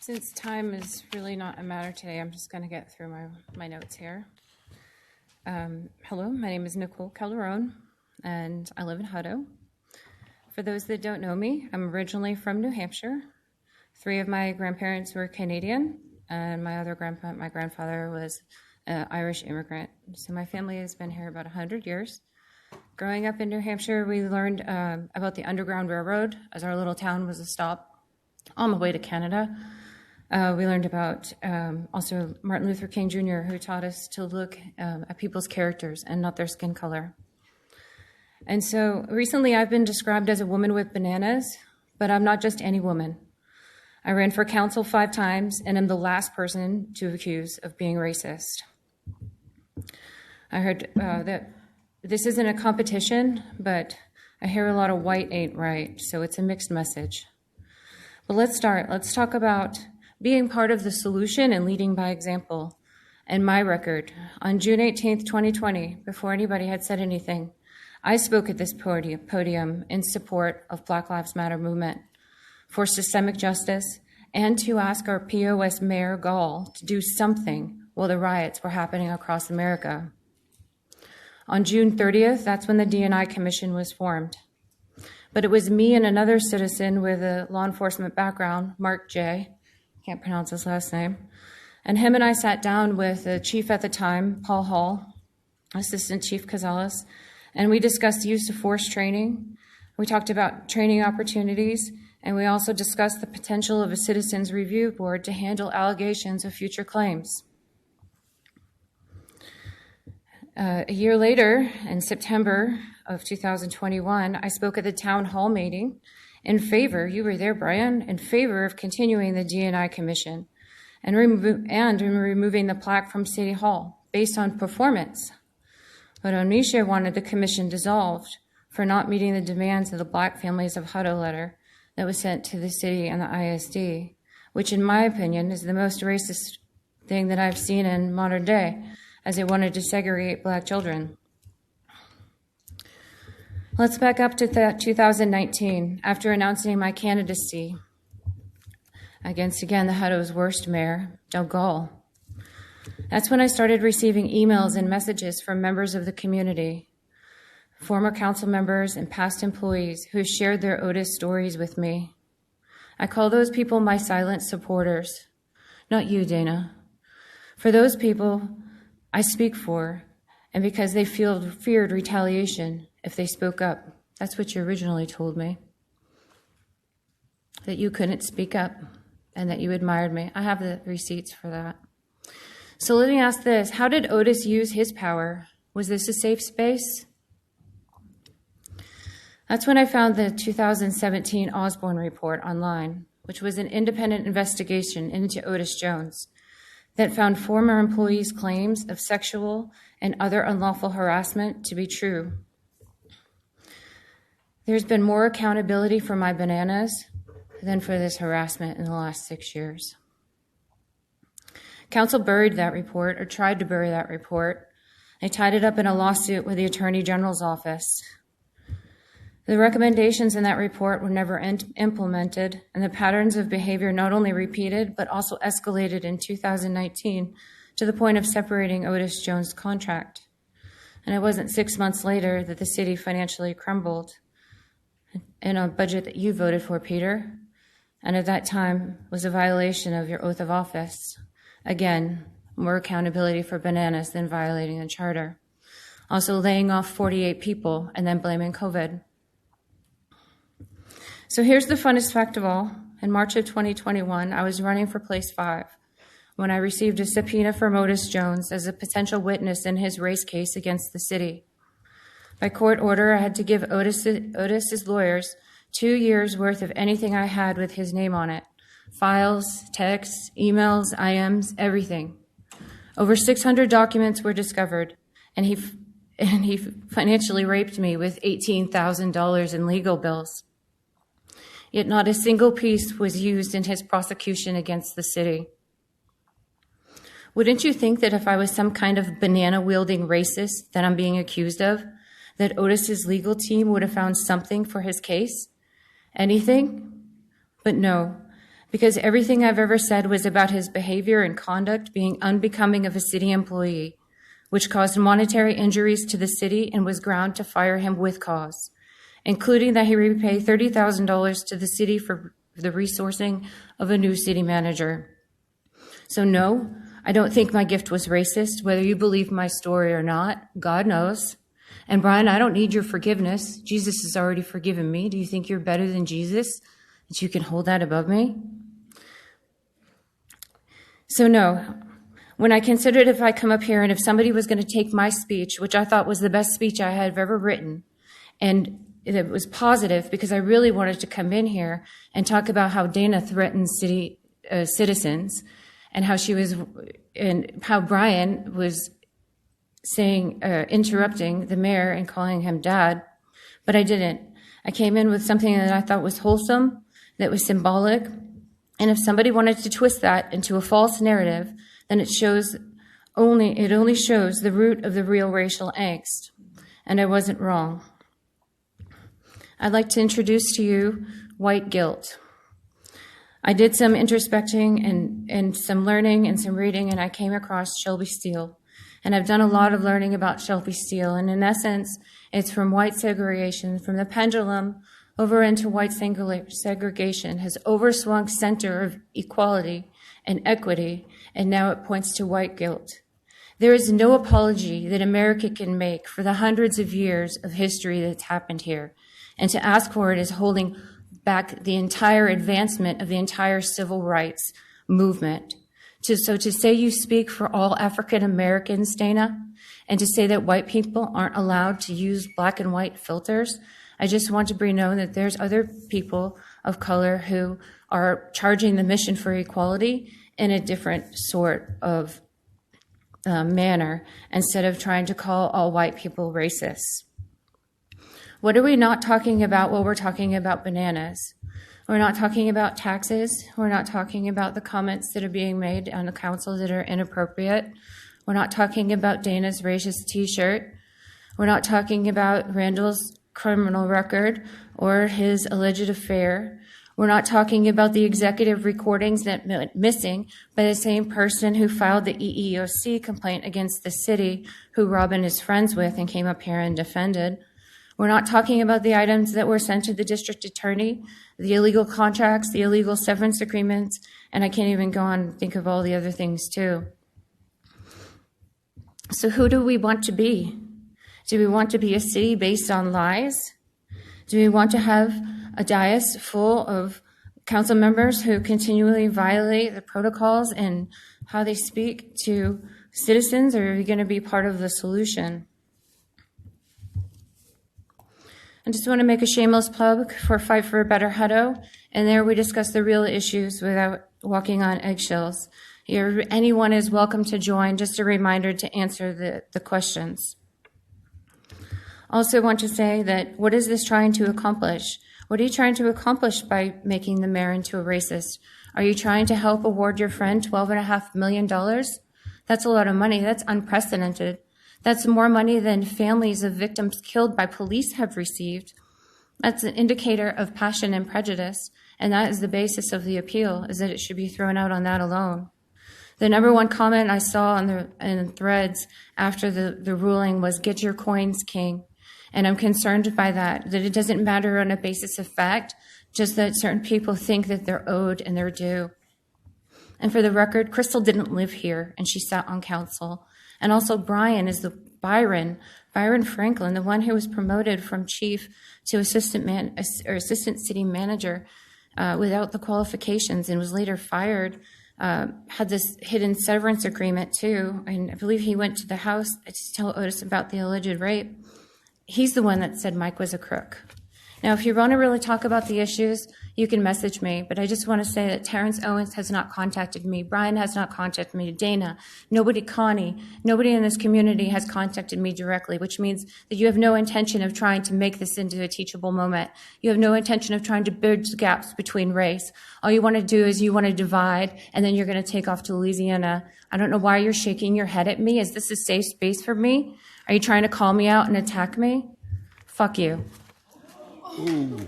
Since time is really not a matter today, I'm just going to get through my notes here. Hello, my name is Nicole Calderone, and I live in Hutto. For those that don't know me, I'm originally from New Hampshire. 3 of my grandparents were Canadian, and my grandfather was an Irish immigrant. So my family has been here about 100 years. Growing up in New Hampshire, we learned about the Underground Railroad, as our little town was a stop on the way to Canada. We learned about also Martin Luther King Jr., who taught us to look at people's characters and not their skin color. And so recently I've been described as a woman with bananas, but I'm not just any woman. I ran for council 5 times and am the last person to accuse of being racist. I heard that this isn't a competition, but I hear a lot of white ain't right, so it's a mixed message. But let's start. Let's talk about being part of the solution and leading by example. And my record, on June 18th, 2020, before anybody had said anything, I spoke at this podium in support of Black Lives Matter movement for systemic justice and to ask our POS Mayor Gall to do something while the riots were happening across America. On June 30th, that's when the D&I Commission was formed. But it was me and another citizen with a law enforcement background, Mark J., can't pronounce his last name, and him and I sat down with the chief at the time, Paul Hall, Assistant Chief Cazales, and we discussed use of force training. We talked about training opportunities, and we also discussed the potential of a citizens review board to handle allegations of future claims. A year later, in September of 2021, I spoke at the town hall meeting in favor, you were there, Brian, in favor of continuing the D&I Commission and removing the plaque from City Hall based on performance. But Onisha wanted the commission dissolved for not meeting the demands of the Black Families of Hutto letter that was sent to the city and the ISD, which in my opinion is the most racist thing that I've seen in modern day, as they wanted to segregate Black children. Let's back up to 2019, after announcing my candidacy against, again, the Hutto's worst mayor, Doug Gall. That's when I started receiving emails and messages from members of the community, former council members and past employees who shared their Otis stories with me. I call those people my silent supporters, not you, Dana. For those people I speak for, and because they feared retaliation if they spoke up. That's what you originally told me. That you couldn't speak up and that you admired me. I have the receipts for that. So let me ask this. How did Otis use his power? Was this a safe space? That's when I found the 2017 Osborne report online, which was an independent investigation into Otis Jones that found former employees' claims of sexual and other unlawful harassment to be true. There's been more accountability for my bananas than for this harassment in the last 6 years. Council buried that report, or tried to bury that report. They tied it up in a lawsuit with the Attorney General's office. The recommendations in that report were never implemented, and the patterns of behavior not only repeated, but also escalated in 2019 to the point of separating Otis Jones' contract. And it wasn't 6 months later that the city financially crumbled in a budget that you voted for, Peter, and at that time was a violation of your oath of office. Again, more accountability for bananas than violating the charter. Also laying off 48 people and then blaming COVID. So here's the funnest fact of all. In March of 2021, I was running for place 5 when I received a subpoena from Otis Jones as a potential witness in his race case against the city. By court order, I had to give Otis's lawyers 2 years' worth of anything I had with his name on it. Files, texts, emails, IMs, everything. Over 600 documents were discovered, and he financially raped me with $18,000 in legal bills. Yet not a single piece was used in his prosecution against the city. Wouldn't you think that if I was some kind of banana-wielding racist that I'm being accused of, that Otis's legal team would have found something for his case? Anything? But no, because everything I've ever said was about his behavior and conduct being unbecoming of a city employee, which caused monetary injuries to the city and was ground to fire him with cause, including that he repay $30,000 to the city for the resourcing of a new city manager. So no, I don't think my gift was racist, whether you believe my story or not. God knows. And Brian, I don't need your forgiveness. Jesus has already forgiven me. Do you think you're better than Jesus, that you can hold that above me? So no, when I considered if I come up here and if somebody was going to take my speech, which I thought was the best speech I had ever written, and it was positive because I really wanted to come in here and talk about how Dana threatened city citizens, and how Brian was saying, interrupting the mayor and calling him dad, but I didn't. I came in with something that I thought was wholesome, that was symbolic, and if somebody wanted to twist that into a false narrative, then it only shows the root of the real racial angst, and I wasn't wrong. I'd like to introduce to you white guilt. I did some introspecting and some learning and some reading, and I came across Shelby Steele. And I've done a lot of learning about Shelby Steele, and in essence, it's from white segregation, from the pendulum over into white segregation has overswung center of equality and equity, and now it points to white guilt. There is no apology that America can make for the hundreds of years of history that's happened here, and to ask for it is holding back the entire advancement of the entire civil rights movement. So to say you speak for all African Americans, Dana, and to say that white people aren't allowed to use black and white filters, I just want to bring known that there's other people of color who are charging the mission for equality in a different sort of manner, instead of trying to call all white people racists. What are we not talking about while we're talking about bananas? We're not talking about taxes. We're not talking about the comments that are being made on the council that are inappropriate. We're not talking about Dana's racist t-shirt. We're not talking about Randall's criminal record or his alleged affair. We're not talking about the executive recordings that went missing by the same person who filed the EEOC complaint against the city, who Robin is friends with and came up here and defended. We're not talking about the items that were sent to the district attorney, the illegal contracts, the illegal severance agreements, and I can't even go on and think of all the other things too. So who do we want to be? Do we want to be a city based on lies? Do we want to have a dais full of council members who continually violate the protocols and how they speak to citizens, or are we going to be part of the solution? I just want to make a shameless plug for Fight for a Better Hutto, and there we discuss the real issues without walking on eggshells. Here, anyone is welcome to join, just a reminder to answer the questions. Also want to say that what is this trying to accomplish? What are you trying to accomplish by making the mayor into a racist? Are you trying to help award your friend $12.5 million? That's a lot of money. That's unprecedented. That's more money than families of victims killed by police have received. That's an indicator of passion and prejudice, and that is the basis of the appeal, is that it should be thrown out on that alone. The number one comment I saw in threads after the ruling was, "Get your coins, King." And I'm concerned by that it doesn't matter on a basis of fact, just that certain people think that they're owed and they're due. And for the record, Crystal didn't live here, and she sat on council. And also Brian is Byron Franklin, the one who was promoted from chief to assistant city manager without the qualifications and was later fired, had this hidden severance agreement too. And I believe he went to the house to tell Otis about the alleged rape. He's the one that said Mike was a crook. Now, if you want to really talk about the issues, you can message me, but I just want to say that Terrence Owens has not contacted me. Brian has not contacted me. Dana, nobody, Connie, nobody in this community has contacted me directly, which means that you have no intention of trying to make this into a teachable moment. You have no intention of trying to bridge gaps between race. All you want to do is you want to divide, and then you're going to take off to Louisiana. I don't know why you're shaking your head at me. Is this a safe space for me? Are you trying to call me out and attack me? Fuck you. Ooh.